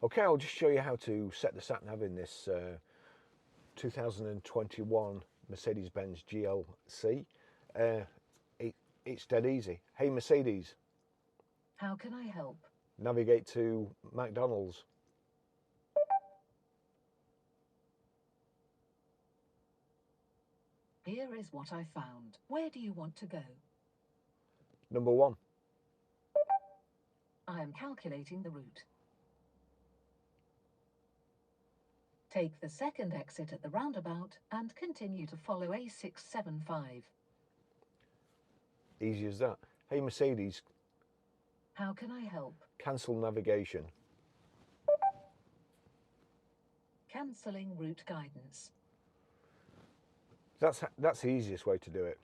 Okay, I'll just show you how to set the sat nav in this 2021 Mercedes Benz GLC. It's dead easy. Hey Mercedes, How can I help? navigate to McDonald's. Here is what I found. Where do you want to go? Number 1. I am calculating the route. Take the second exit at the roundabout and continue to follow A675. Easy as that. Hey Mercedes, How can I help? cancel navigation. Cancelling route guidance. That's the easiest way to do it.